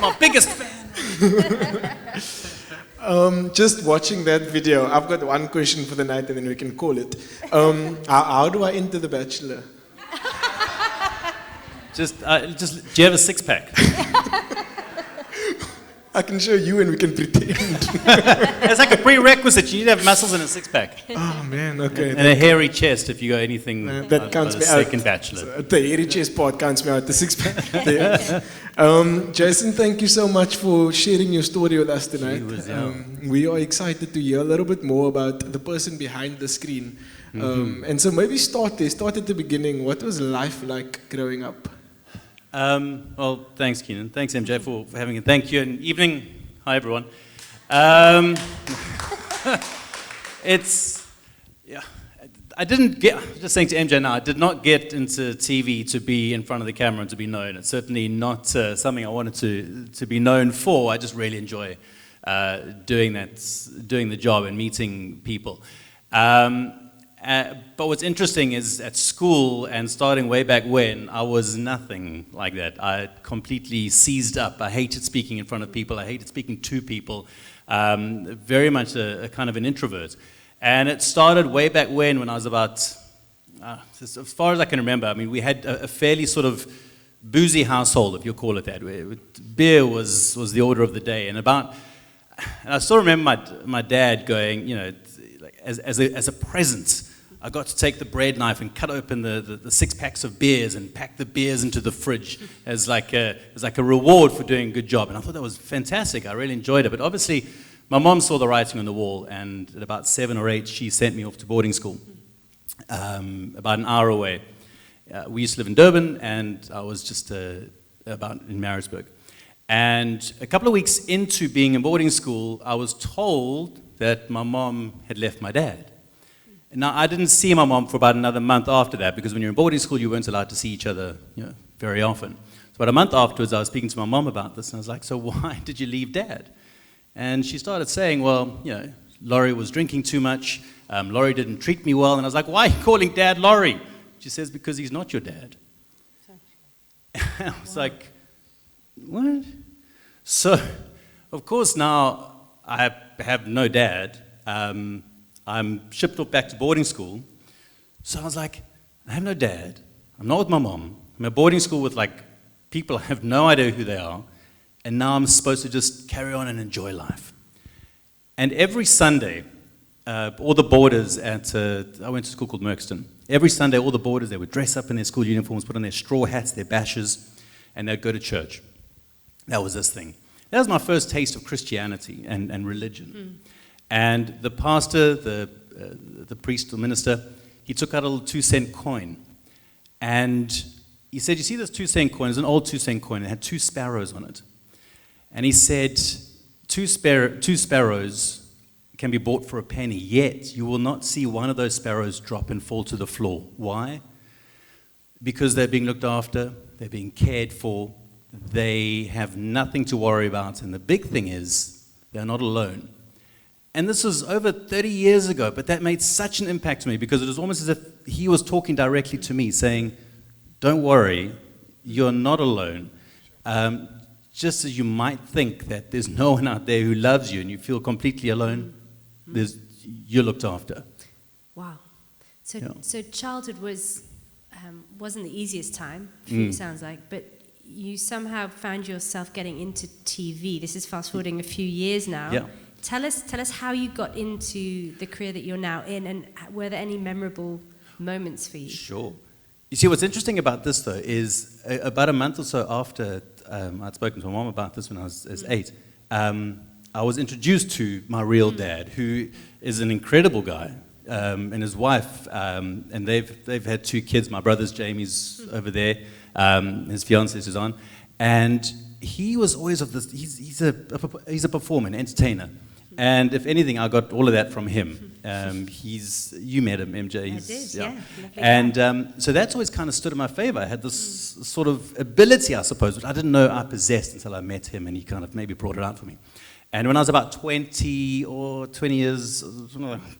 My biggest fan. Just watching that video, I've got one question for the night and then we can call it. How do I enter The Bachelor? Just, do you have a six-pack? I can show you and we can pretend. It's like a prerequisite. You need to have muscles and a six-pack. Oh man, okay. And a hairy chest if you go anything that counts by me the out. second Bachelor. So, the hairy chest part counts me out, the six-pack. Jason, thank you so much for sharing your story with us tonight. We are excited to hear a little bit more about the person behind the screen. And so maybe start at the beginning. What was life like growing up? Well, thanks, Keenan. Thanks, MJ, for having it. Thank you, and evening. Hi, everyone. I didn't get, just saying to MJ now, I did not get into TV to be in front of the camera and to be known. It's certainly not something I wanted to be known for. I just really enjoy doing the job and meeting people. But what's interesting is at school and starting way back when, I was nothing like that. I completely seized up. I hated speaking in front of people. I hated speaking to people. Very much a kind of an introvert. And it started way back when I was about, as far as I can remember, I mean, we had a fairly sort of boozy household, if you call it that. Beer was the order of the day. And I still remember my dad going, you know, like as a present, I got to take the bread knife and cut open the 6 packs of beers and pack the beers into the fridge as like a reward for doing a good job. And I thought that was fantastic. I really enjoyed it. But obviously, my mom saw the writing on the wall, and at about 7 or 8, she sent me off to boarding school, about an hour away. We used to live in Durban, and I was just about in Maritzburg. And a couple of weeks into being in boarding school, I was told that my mom had left my dad. Now, I didn't see my mom for about another month after that, because when you're in boarding school, you weren't allowed to see each other, you know, very often. So about a month afterwards, I was speaking to my mom about this, and I was like, so why did you leave Dad? And she started saying, well, you know, Laurie was drinking too much, Laurie didn't treat me well, and I was like, why are you calling Dad Laurie? She says, because he's not your dad. I was like, what? So, of course, now I have no dad. I'm shipped off back to boarding school. So I was like, I have no dad. I'm not with my mom. I'm at boarding school with like people I have no idea who they are. And now I'm supposed to just carry on and enjoy life. And every Sunday, all the boarders I went to school called Merkston. Every Sunday, all the boarders, they would dress up in their school uniforms, put on their straw hats, their bashes, and they'd go to church. That was this thing. That was my first taste of Christianity and religion. And the pastor, the priest, the minister, he took out a little 2-cent coin. And he said, you see this 2-cent coin? It's an old 2-cent coin. It had 2 sparrows on it. And he said, two sparrows can be bought for a penny, yet you will not see one of those sparrows drop and fall to the floor. Why? Because they're being looked after, they're being cared for, they have nothing to worry about. And the big thing is, they're not alone. And this was over 30 years ago, but that made such an impact to me because it was almost as if he was talking directly to me, saying, don't worry, you're not alone. Just as you might think that there's no one out there who loves you and you feel completely alone, you're looked after. Wow. So childhood wasn't the easiest time for you, sounds like, but you somehow found yourself getting into TV. This is fast forwarding a few years now. Yeah. Tell us how you got into the career that you're now in, and were there any memorable moments for you? Sure. You see, what's interesting about this, though, is about a month or so after I'd spoken to my mom about this when I was 8, I was introduced to my real dad, who is an incredible guy, and his wife, and they've had 2 kids. My brother's Jamie's over there, his fiancée Suzanne, and he was always of this. He's a performer, an entertainer. And if anything, I got all of that from him. You met him, MJ. I did, yeah. And so that's always kind of stood in my favor. I had this sort of ability, I suppose, which I didn't know I possessed until I met him, and he kind of maybe brought it out for me. And when I was about 20 or 20 years,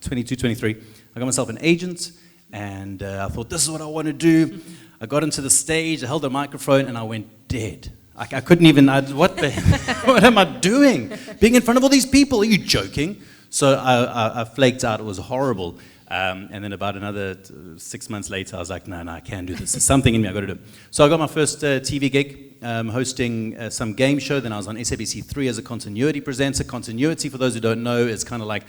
22, 23, I got myself an agent, and I thought, this is what I want to do. I got into the stage, I held the microphone, and I went dead. I couldn't even, what am I doing? Being in front of all these people, are you joking? So I flaked out, it was horrible. And then about another 6 months later, I was like, no, I can't do this. There's something in me, I've got to do it. So I got my first TV gig, hosting some game show. Then I was on SABC3 as a continuity presenter. Continuity, for those who don't know, is kind of like,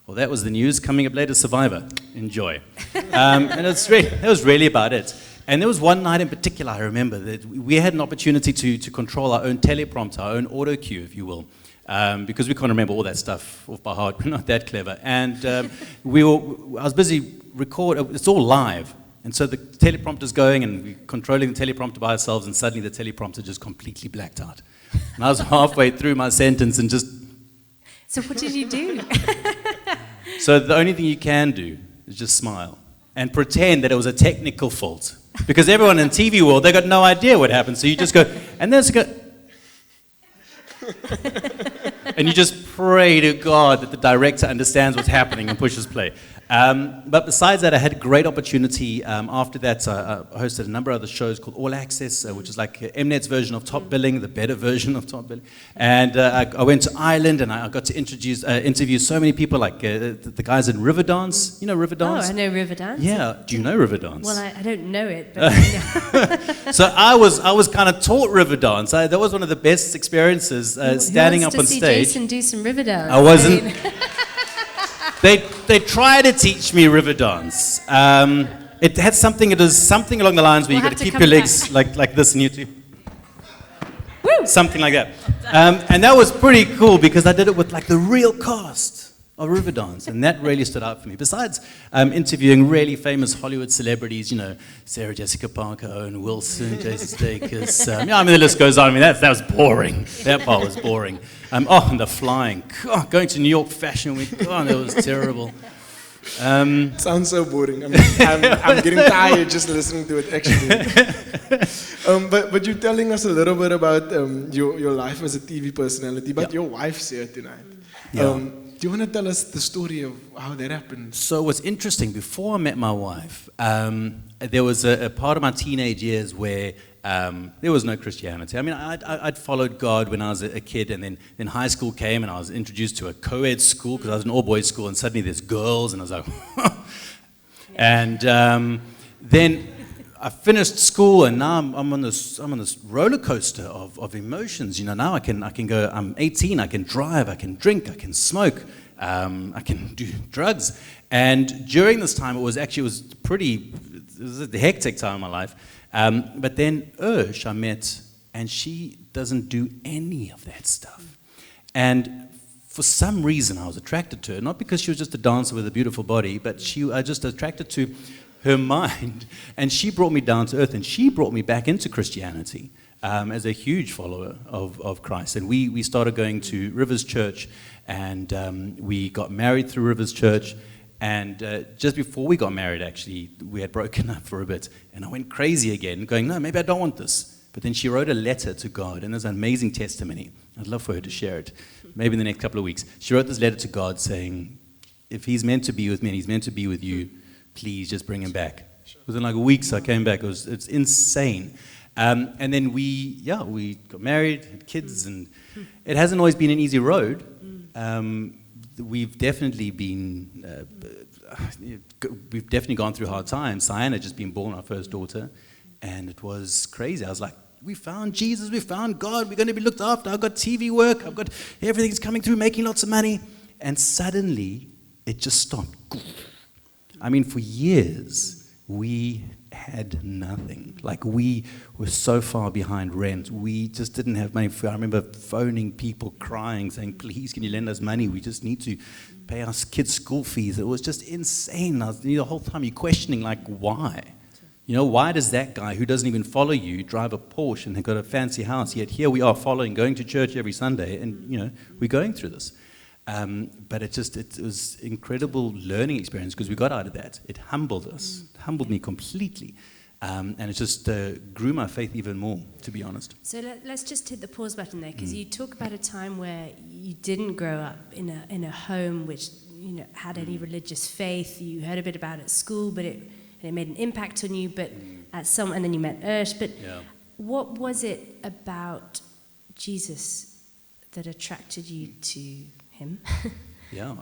well, that was the news. Coming up later, Survivor. Enjoy. And that was really about it. And there was one night in particular, I remember, that we had an opportunity to control our own teleprompter, our own auto cue, if you will. Because we can't remember all that stuff off by heart. We're not that clever. And I was busy recording. It's all live. And so the teleprompter's going, and we're controlling the teleprompter by ourselves, and suddenly the teleprompter just completely blacked out. And I was halfway through my sentence and just... So what did you do? So the only thing you can do is just smile and pretend that it was a technical fault. Because everyone in TV world, they got no idea what happened. So you just go, and then go... And you just pray to God that the director understands what's happening and pushes play. But besides that, I had a great opportunity. After that, I hosted a number of other shows called All Access, which is like Mnet's version of Top Billing, the better version of Top Billing. And I went to Ireland, and I got to interview so many people, like the guys in Riverdance. You know Riverdance? Oh, I know Riverdance. Yeah. Do you know Riverdance? Well, I don't know it, but I know. So I was kind of taught Riverdance. That was one of the best experiences, standing up on stage. Who wants to see Jason do some Riverdance? I wasn't. They tried to teach me Riverdance. It had something. It was something along the lines where you got to keep your legs like this, and you do something like that. And that was pretty cool because I did it with like the real cast of Riverdance, and that really stood out for me. Besides interviewing really famous Hollywood celebrities, you know, Sarah Jessica Parker, Owen Wilson, Jason Sudeikis. Yeah, I mean the list goes on. I mean that was boring. That part was boring. And the flying. God, going to New York Fashion Week. God, that was terrible. Sounds so boring. I'm getting tired just listening to it, actually. But you're telling us a little bit about your life as a TV personality, but your wife's here tonight. Yeah. Do you want to tell us the story of how that happened? So what's interesting, before I met my wife, there was a part of my teenage years where there was no Christianity. I mean, I'd followed God when I was a kid, and then high school came, and I was introduced to a co-ed school because I was an all-boys school, and suddenly there's girls, and I was like, and then I finished school, and now I'm on this roller coaster of emotions. You know, now I can go. I'm 18. I can drive. I can drink. I can smoke. I can do drugs. And during this time, it was a hectic time in my life. But then I met, and she doesn't do any of that stuff. And for some reason, I was attracted to her, not because she was just a dancer with a beautiful body, but I just attracted to her mind. And she brought me down to earth, and she brought me back into Christianity as a huge follower of Christ. And we started going to Rivers Church, and we got married through Rivers Church. And just before we got married, actually, we had broken up for a bit. And I went crazy again, going, no, maybe I don't want this. But then she wrote a letter to God, and there's an amazing testimony. I'd love for her to share it, maybe in the next couple of weeks. She wrote this letter to God saying, if he's meant to be with me and he's meant to be with you, please just bring him back. Within like weeks, I came back. It's insane. And then we got married, had kids, and it hasn't always been an easy road. We've definitely gone through hard times. Cyan had just been born, our first daughter, and it was crazy. I was like, we found Jesus, we found God, we're going to be looked after. I've got TV work, I've got everything's coming through, making lots of money. And suddenly, it just stopped. I mean, for years, we had nothing. Like, we were so far behind rent. We just didn't have money. I remember phoning people, crying, saying, please, can you lend us money? We just need to pay our kids' school fees. It was just insane. The whole time you're questioning, like, why? You know, why does that guy who doesn't even follow you drive a Porsche and have got a fancy house, yet here we are following, going to church every Sunday, and, you know, we're going through this. But it was incredible learning experience because we got out of that. It humbled us. It humbled me completely. And it just grew my faith even more, to be honest. So let's just hit the pause button there, because you talk about a time where you didn't grow up in a home which, you know, had any religious faith. You heard a bit about it at school, but it made an impact on you. But and then you met Urs. But what was it about Jesus that attracted you to him? Yeah.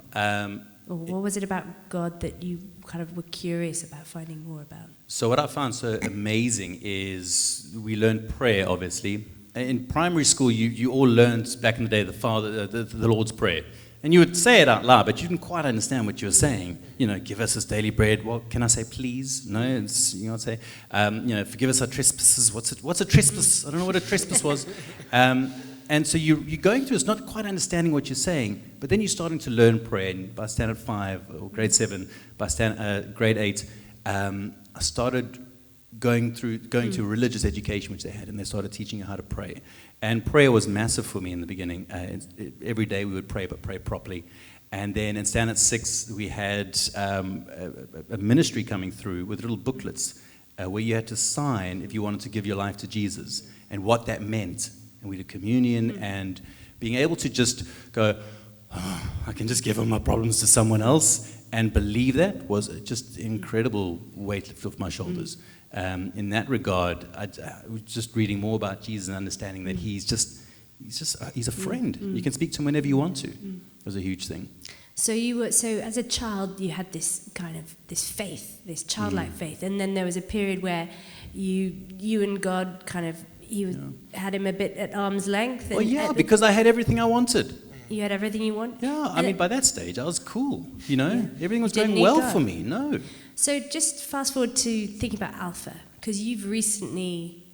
Or what was it about God that you kind of were curious about finding more about? So what I found so amazing is we learned prayer, obviously. In primary school, you all learned back in the day the Lord's Prayer. And you would say it out loud, but you didn't quite understand what you were saying. You know, give us this daily bread. Well, can I say please? No, it's, you know, say, forgive us our trespasses. What's a trespass? I don't know what a trespass was. And so you're going through, it's not quite understanding what you're saying, but then you're starting to learn prayer. And by standard 5 or grade 7, by grade 8, I started going to religious education, which they had, and they started teaching you how to pray. And prayer was massive for me in the beginning. Every day we would pray, but pray properly. And then in standard 6, we had a ministry coming through with little booklets where you had to sign if you wanted to give your life to Jesus and what that meant. And we did communion, and being able to just go, oh, I can just give all my problems to someone else, and believe that was just incredible weight lifted off my shoulders. In that regard, I was just reading more about Jesus and understanding that he's a friend. You can speak to him whenever you want to. It was a huge thing. So as a child, you had this kind of this faith, this childlike faith, and then there was a period where you and God kind of had him a bit at arm's length. Well, yeah, because I had everything I wanted. You had everything you want? Yeah, I mean, by that stage, I was cool, you know? Yeah. Everything was going Didn't well need for me, no. So just fast forward to thinking about Alpha, because you've recently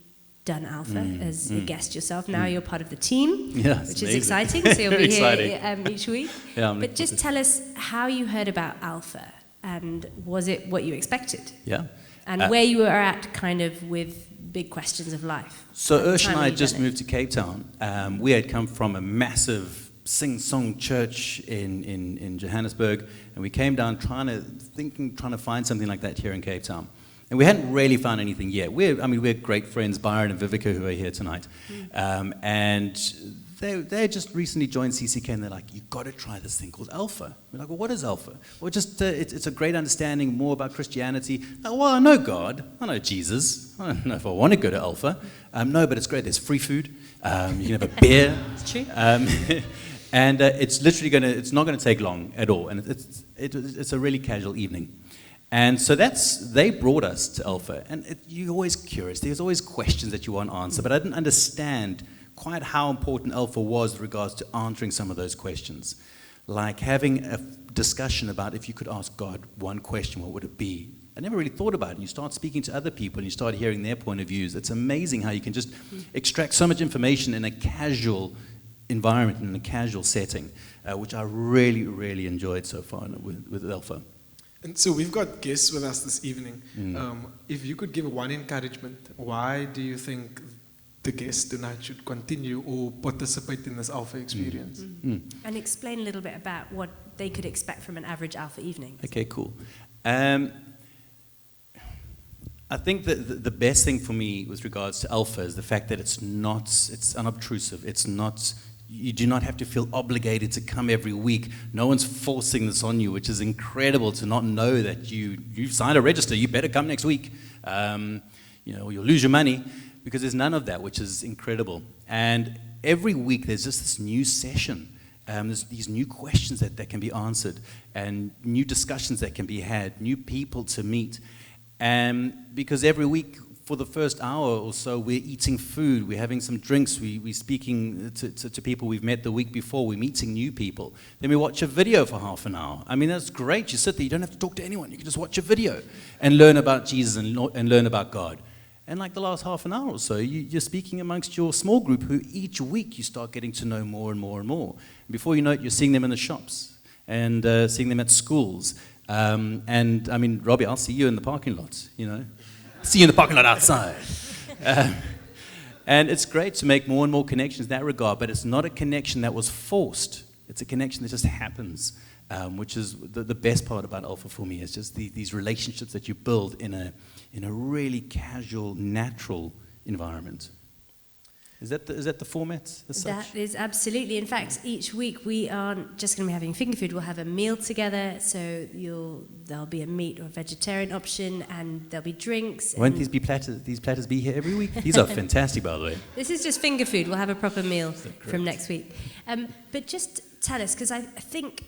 done Alpha as a guest yourself. Now you're part of the team, which is exciting, so you'll be here each week. Yeah, but just tell us how you heard about Alpha, and was it what you expected? Yeah. And where you were at kind of with big questions of life. So Ursh and I just moved to Cape Town. We had come from a massive sing-song church in Johannesburg, and we came down trying to find something like that here in Cape Town. And we hadn't really found anything yet. We're great friends, Byron and Vivica, who are here tonight. And they just recently joined CCK, and they're like, you've got to try this thing called Alpha. We're like, well, what is Alpha? Well, just it's a great understanding more about Christianity. Well, I know God. I know Jesus. I don't know if I want to go to Alpha. No, but it's great. There's free food. You can have a beer. It's true. And it's literally it's not going to take long at all. And it's a really casual evening. And so they brought us to Alpha. And you're always curious. There's always questions that you want to answer. But I didn't understand quite how important Alpha was with regards to answering some of those questions. Like having a discussion about if you could ask God one question, what would it be? I never really thought about it. And you start speaking to other people and you start hearing their point of views. It's amazing how you can just extract so much information in a casual environment, in a casual setting, which I really, really enjoyed so far with Alpha. And so we've got guests with us this evening. If you could give one encouragement, why do you think the guests tonight should continue or participate in this Alpha experience? And explain a little bit about what they could expect from an average Alpha evening. Okay, cool. I think that the best thing for me with regards to Alpha is the fact that it's unobtrusive. You do not have to feel obligated to come every week. No one's forcing this on you, which is incredible to not know that you've signed a register. You better come next week. Or you'll lose your money, because there's none of that, which is incredible. And every week there's just this new session. There's these new questions that can be answered, and new discussions that can be had, new people to meet. Because every week, for the first hour or so, we're eating food, we're having some drinks, we're speaking to people we've met the week before, we're meeting new people. Then we watch a video for half an hour. I mean, that's great. You sit there, you don't have to talk to anyone. You can just watch a video and learn about Jesus and learn about God. And like the last half an hour or so, you're speaking amongst your small group, who each week you start getting to know more and more and more. Before you know it, you're seeing them in the shops and seeing them at schools. And I mean, Robbie, I'll see you in the parking lot, See you in the parking lot outside. And it's great to make more and more connections in that regard, but it's not a connection that was forced. It's a connection that just happens, which is the best part about Alpha for me. Is just these relationships that you build in a really casual, natural environment. Is that the format as such? That is absolutely. In fact, each week we aren't just going to be having finger food. We'll have a meal together. So there'll be a meat or vegetarian option, and there'll be drinks. Won't these platters be here every week? These are fantastic, by the way. This is just finger food. We'll have a proper meal from next week. But just tell us, because I think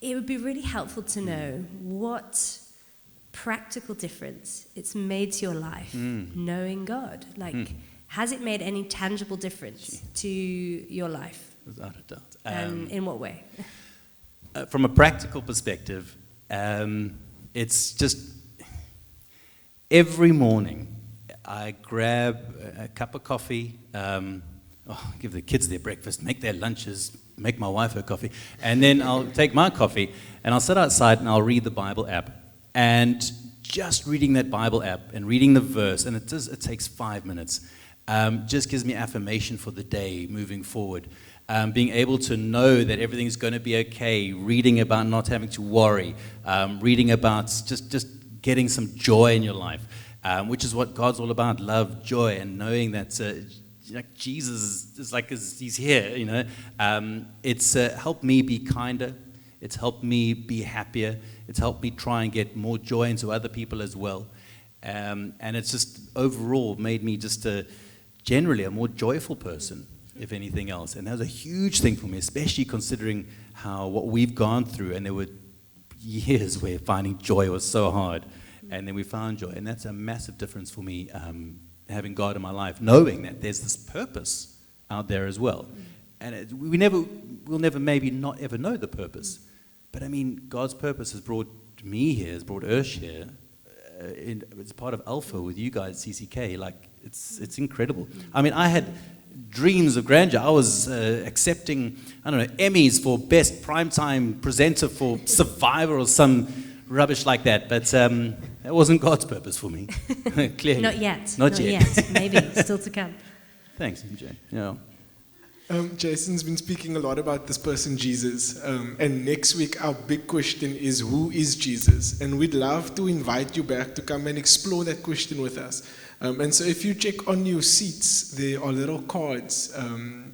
it would be really helpful to know what practical difference it's made to your life knowing God. Like, has it made any tangible difference to your life? Without a doubt. In what way? From a practical perspective, it's just every morning I grab a cup of coffee, give the kids their breakfast, make their lunches, make my wife her coffee, and then I'll take my coffee and I'll sit outside and I'll read the Bible app. And just reading that Bible app and reading the verse, and it takes 5 minutes, just gives me affirmation for the day moving forward. Being able to know that everything's going to be okay, reading about not having to worry, reading about just getting some joy in your life, which is what God's all about, love, joy, and knowing that like Jesus is like he's here, you know. It's helped me be kinder. It's helped me be happier. It's helped me try and get more joy into other people as well. And it's just overall made me just generally a more joyful person, if anything else. And that was a huge thing for me, especially considering what we've gone through. And there were years where finding joy was so hard. And then we found joy. And that's a massive difference for me, having God in my life, knowing that there's this purpose out there as well. And we'll never maybe not ever know the purpose. But I mean, God's purpose has brought me here, has brought Ursh here. It's part of Alpha with you guys, CCK. Like, it's incredible. I mean, I had dreams of grandeur. I was accepting, Emmys for best primetime presenter for Survivor or some rubbish like that. But that wasn't God's purpose for me. Clearly. Not yet. Not yet. Maybe, still to come. Thanks, MJ. Yeah. Jason's been speaking a lot about this person, Jesus. And next week, our big question is, who is Jesus? And we'd love to invite you back to come and explore that question with us. And so if you check on your seats, there are little cards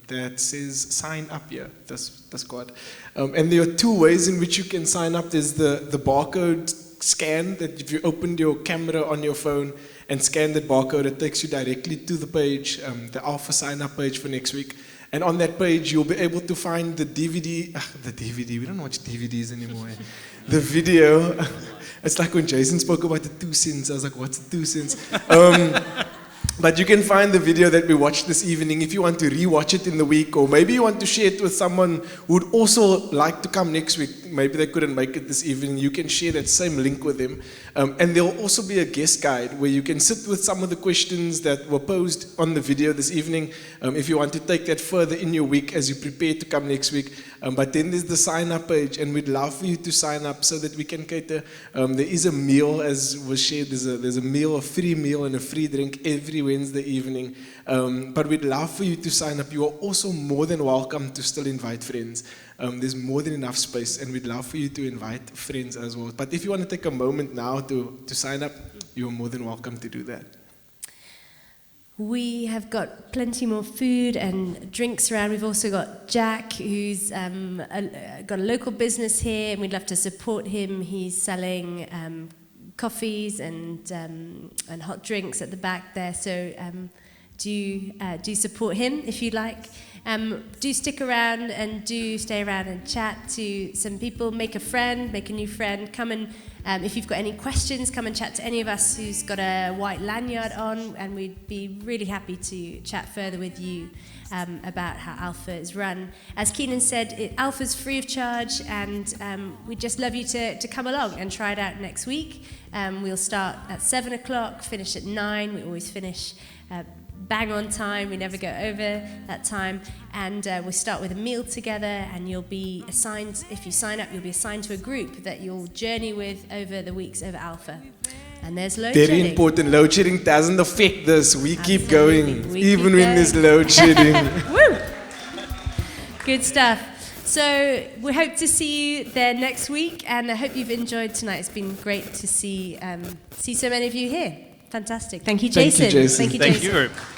that says, sign up here. That's God. And there are two ways in which you can sign up. There's the barcode scan, that if you opened your camera on your phone and scan that barcode, it takes you directly to the page, the Alpha sign-up page for next week. And on that page, you'll be able to find the DVD. We don't watch DVDs anymore. The video. It's like when Jason spoke about the 2 cents. I was like, what's the 2 cents? But you can find the video that we watched this evening if you want to rewatch it in the week, or maybe you want to share it with someone who would also like to come next week. Maybe they couldn't make it this evening. You can share that same link with them. And there will also be a guest guide where you can sit with some of the questions that were posed on the video this evening, if you want to take that further in your week as you prepare to come next week. But then there's the sign-up page, and we'd love for you to sign up so that we can cater. There is a meal, as was shared. There's a meal, a free meal and a free drink every Wednesday evening. But we'd love for you to sign up. You are also more than welcome to still invite friends. There's more than enough space, and we'd love for you to invite friends as well. But if you want to take a moment now to sign up, you're more than welcome to do that. We have got plenty more food and drinks around. We've also got Jack, who's got a local business here, and we'd love to support him. He's selling coffees and hot drinks at the back there. So do support him if you'd like. Do stick around and do stay around and chat to some people. Make a new friend. Come and if you've got any questions, come and chat to any of us who's got a white lanyard on, and we'd be really happy to chat further with you about how Alpha is run. As Keenan said, Alpha's free of charge, and we'd just love you to come along and try it out next week. We'll start at 7 o'clock, finish at 9. We always finish bang on time. We never go over that time. And we start with a meal together, and you'll be assigned, if you sign up, you'll be assigned to a group that you'll journey with over the weeks over Alpha. And there's load shedding. Very important. Load shedding doesn't affect this. We keep going, even when there's load shedding. Woo! Good stuff. So we hope to see you there next week, and I hope you've enjoyed tonight. It's been great to see so many of you here. Fantastic. Thank you, Jason. Thank you, Jason. Thank you, Jason. Thank you.